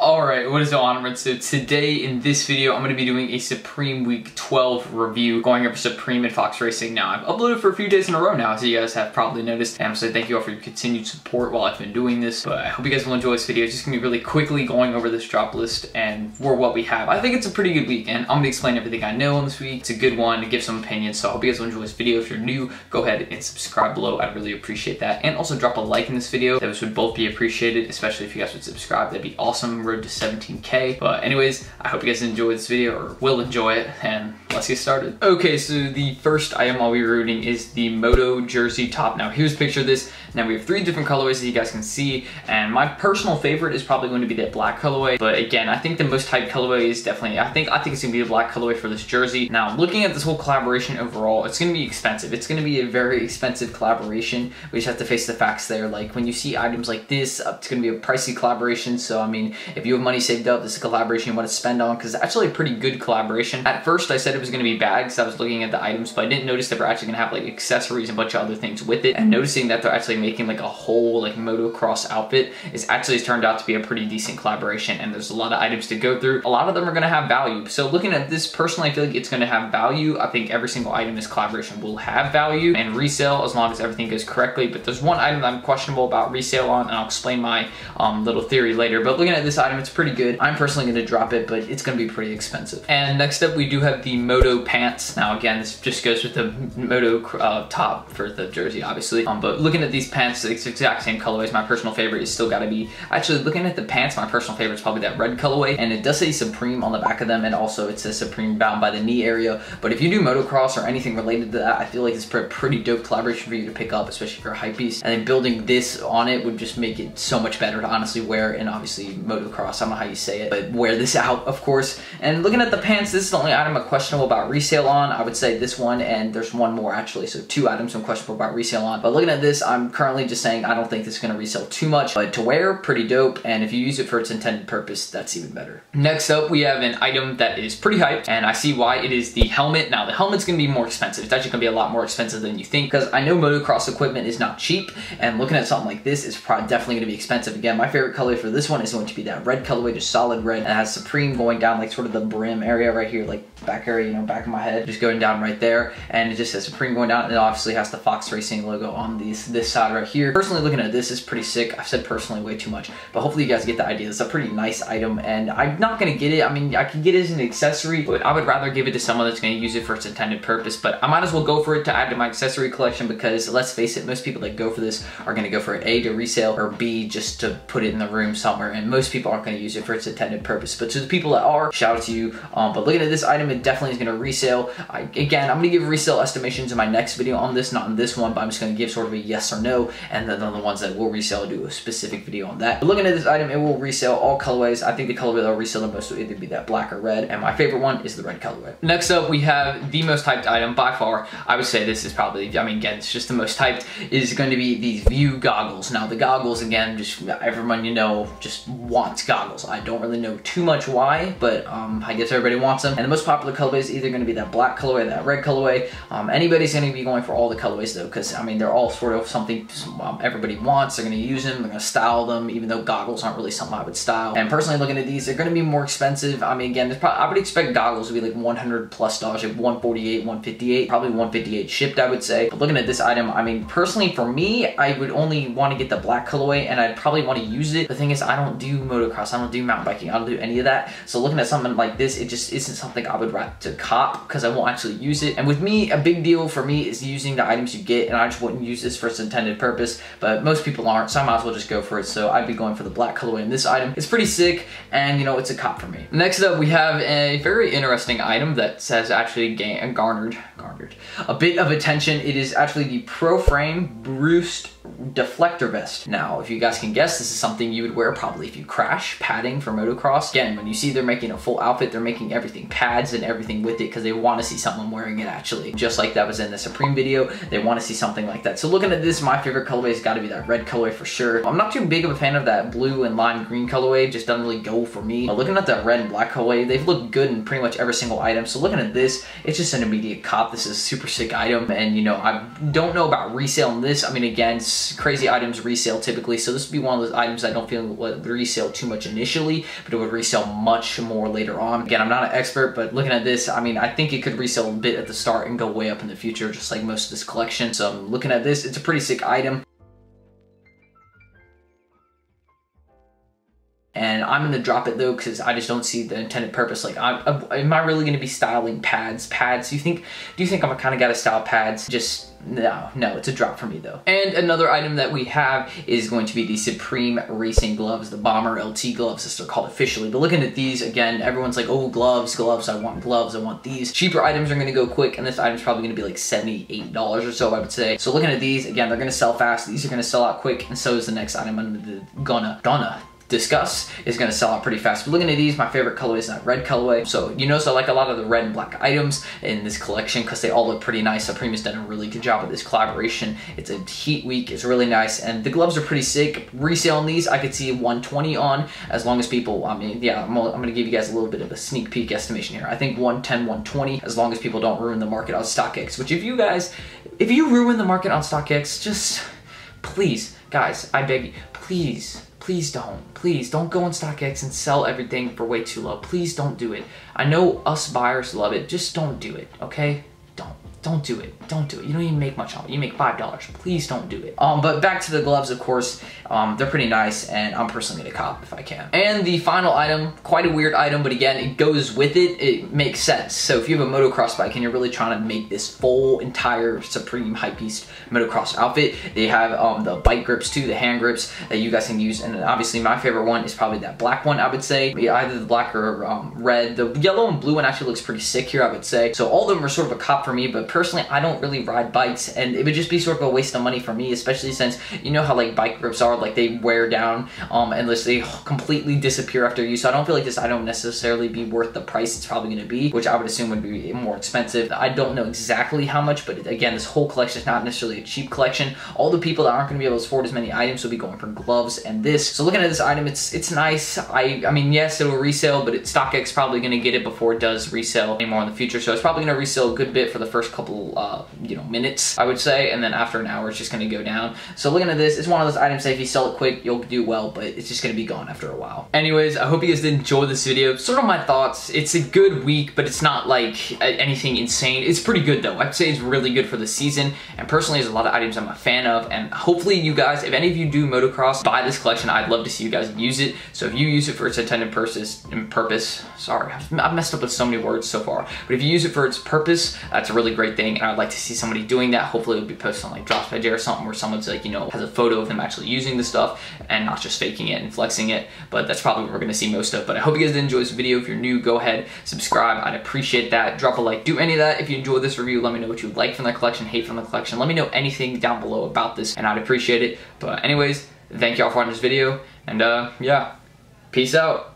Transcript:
Alright, what is going on? So today in this video, I'm going to be doing a Supreme Week 12 review going over Supreme and Fox Racing. Now, I've uploaded for a few days in a row now, as you guys have probably noticed. And so thank you all for your continued support while I've been doing this. But I hope you guys will enjoy this video. It's just going to be really quickly going over this drop list and for what we have. I think it's a pretty good week, and I'm going to explain everything I know on this week. It's a good one to give some opinions, so I hope you guys will enjoy this video. If you're new, go ahead and subscribe below. I'd really appreciate that. And also drop a like in this video. Those would both be appreciated, especially if you guys would subscribe. That'd be awesome. Road to 17K. But anyways, I hope you guys enjoy this video, or will enjoy it, and let's get started. Okay, so the first item I'll be reviewing is the Moto Jersey top. Now here's a picture of this. Now we have 3 different colorways that you guys can see, and my personal favorite is probably going to be that black colorway. But again, I think the most hyped colorway is definitely, I think it's gonna be the black colorway for this jersey. Now looking at this whole collaboration overall, it's gonna be expensive. It's gonna be a very expensive collaboration. We just have to face the facts there. Like when you see items like this, it's gonna be a pricey collaboration. So I mean, if you have money saved up, this is a collaboration you want to spend on, because it's actually a pretty good collaboration. At first I said it was going to be bad because I was looking at the items, but I didn't notice that we're actually going to have like accessories and a bunch of other things with it. And noticing that they're actually making like a whole like motocross outfit is actually turned out to be a pretty decent collaboration, and there's a lot of items to go through. A lot of them are going to have value. So looking at this personally, I feel like it's going to have value. I think every single item in this collaboration will have value and resale as long as everything goes correctly. But there's one item that I'm questionable about resale on, and I'll explain my little theory later. But looking at this item, it's pretty good. I'm personally going to drop it, but it's going to be pretty expensive. And next up, we do have the Moto Pants. Now again, this just goes with the Moto top for the jersey, obviously. But looking at these pants, it's the exact same colorways. My personal favorite is still got to be, actually looking at the pants, my personal favorite is probably that red colorway. And it does say Supreme on the back of them, and also it says Supreme bound by the knee area. But if you do motocross or anything related to that, I feel like it's a pretty dope collaboration for you to pick up, especially if you're a hype beast. And then building this on it would just make it so much better to honestly wear, and obviously motocross, I don't know how you say it, but wear this out, of course. And looking at the pants, this is the only item I'm questionable about resale on. I would say this one, and there's one more actually, so 2 items I'm questionable about resale on. But looking at this, I'm currently just saying I don't think this is going to resell too much, but to wear, pretty dope, and if you use it for its intended purpose, that's even better. Next up, we have an item that is pretty hyped, and I see why. It is the helmet. Now the helmet's going to be more expensive. It's actually going to be a lot more expensive than you think, because I know motocross equipment is not cheap, and looking at something like this is probably definitely going to be expensive. Again, my favorite color for this one is going to be that red colorway, just solid red, and it has Supreme going down like sort of the brim area right here, like back area, you know, back of my head, just going down right there, and it just says Supreme going down, and it obviously has the Fox Racing logo on this side right here. Personally, looking at this is pretty sick. I've said personally way too much, but hopefully you guys get the idea. It's a pretty nice item, and I'm not gonna get it. I mean, I could get it as an accessory, but I would rather give it to someone that's gonna use it for its intended purpose. But I might as well go for it to add to my accessory collection, because let's face it, most people that go for this are gonna go for it A, to resale, or B, just to put it in the room somewhere, and most people aren't gonna use it for its intended purpose. But to the people that are, shout out to you. But looking at this item, it definitely is gonna resale. Again, I'm gonna give resale estimations in my next video on this, not in this one, but I'm just gonna give sort of a yes or no, and then on the ones that will resell, I'll do a specific video on that. But looking at this item, it will resell all colorways. I think the colorway that'll resell the most will either be that black or red, and my favorite one is the red colorway. Next up, we have the most hyped item by far. I would say this is probably, I mean, again, it's just the most hyped, is going to be these View goggles. Now the goggles, again, just everyone you know just wants goggles. I don't really know too much why, but I guess everybody wants them. And the most popular colorway is either going to be that black colorway, that red colorway. Anybody's going to be going for all the colorways though, because I mean, they're all sort of something everybody wants. They're going to use them, they're going to style them, even though goggles aren't really something I would style. And personally, looking at these, they're going to be more expensive. I mean, again, I would expect goggles to be like $100 plus, like $148, $158, probably $158 shipped, I would say. But looking at this item, I mean, personally for me, I would only want to get the black colorway, and I'd probably want to use it. The thing is, I don't do motocross, I don't do mountain biking, I don't do any of that. So looking at something like this, it just isn't something I would rather to cop, because I won't actually use it. And with me, a big deal for me is using the items you get, and I just wouldn't use this for its intended purpose, but most people aren't, so I might as well just go for it. So I'd be going for the black colorway in this item. It's pretty sick, and you know, it's a cop for me. Next up, we have a very interesting item that has actually garnered a bit of attention. It is actually the Pro Frame Boost deflector vest. Now, if you guys can guess, this is something you would wear probably if you crash, padding for motocross. Again, when you see they're making a full outfit, they're making everything pads and everything with it, because they want to see someone wearing it actually. Just like that was in the Supreme video, they want to see something like that. So looking at this, my favorite colorway has got to be that red colorway for sure. I'm not too big of a fan of that blue and lime green colorway, just doesn't really go for me. But looking at that red and black colorway, they've looked good in pretty much every single item. So looking at this, it's just an immediate cop. This is a super sick item, and you know, I don't know about resale on this. I mean, again, crazy items resale typically, so this would be one of those items I don't feel would resale too much initially, but it would resale much more later on. Again, I'm not an expert, but looking at this, I mean, I think it could resell a bit at the start and go way up in the future, just like most of this collection. So I'm looking at this, it's a pretty sick item. And I'm gonna drop it though, because I just don't see the intended purpose. Like, am I really gonna be styling pads? Do you think I'm a kind of guy to style pads? Just, no, it's a drop for me though. And another item that we have is going to be the Supreme Racing gloves, the Bomber LT gloves, as they're called officially. But looking at these, again, everyone's like, oh, gloves, I want these. Cheaper items are gonna go quick, and this item's probably gonna be like $78 or so, I would say. So looking at these, again, they're gonna sell fast. These are gonna sell out quick, and so is the next item I'm gonna discuss is going to sell out pretty fast. But looking at these, my favorite colorway is that red colorway. So you notice I like a lot of the red and black items in this collection because they all look pretty nice. Supreme has done a really good job with this collaboration. It's a heat week, it's really nice, and the gloves are pretty sick. Resale on these, I could see 120 on, as long as people, I mean, yeah, I'm going to give you guys a little bit of a sneak peek estimation here. I think 110, 120, as long as people don't ruin the market on StockX, which if you ruin the market on StockX, just please, guys, I beg you, please don't go on StockX and sell everything for way too low. Please don't do it. I know us buyers love it. Just don't do it, okay? Don't do it. Don't do it. You don't even make much on it. You make $5. Please don't do it. But back to the gloves, of course. They're pretty nice, and I'm personally gonna cop if I can. And the final item, quite a weird item, but again, it goes with it. It makes sense. So if you have a motocross bike and you're really trying to make this full, entire Supreme Hypebeast motocross outfit, they have the bike grips too, the hand grips that you guys can use. And obviously, my favorite one is probably that black one, I would say. Either the black or red. The yellow and blue one actually looks pretty sick here, I would say. So all of them are sort of a cop for me, but personally, I don't really ride bikes, and it would just be sort of a waste of money for me, especially since you know how like bike grips are, like they wear down unless they completely disappear after use. So I don't feel like this item necessarily be worth the price it's probably going to be, which I would assume would be more expensive. I don't know exactly how much, but again, this whole collection is not necessarily a cheap collection. All the people that aren't going to be able to afford as many items will be going for gloves and this. So looking at this item, it's nice. I mean, yes, it'll resell, but StockX probably going to get it before it does resell anymore in the future. So it's probably going to resell a good bit for the first couple minutes, I would say, and then after an hour it's just going to go down. So looking at this, it's one of those items that if you sell it quick, you'll do well, but it's just going to be gone after a while. Anyways, I hope you guys did enjoy this video. Sort of my thoughts. It's a good week, but it's not like anything insane. It's pretty good though. I'd say it's really good for the season, and personally there's a lot of items I'm a fan of, and hopefully you guys, if any of you do motocross, buy this collection. I'd love to see you guys use it. So if you use it for its intended purpose, sorry, I've messed up with so many words so far, but if you use it for its purpose, that's a really great thing, and I'd like to see somebody doing that. Hopefully it'll be posted on like Drops by Jay or something where someone's like, you know, has a photo of them actually using the stuff and not just faking it and flexing it, but that's probably what we're gonna see most of. But I hope you guys did enjoy this video. If you're new, go ahead, subscribe. I'd appreciate that. Drop a like, do any of that. If you enjoyed this review, let me know what you like from the collection, hate from the collection. Let me know anything down below about this, and I'd appreciate it. But anyways, thank y'all for watching this video, and yeah, peace out.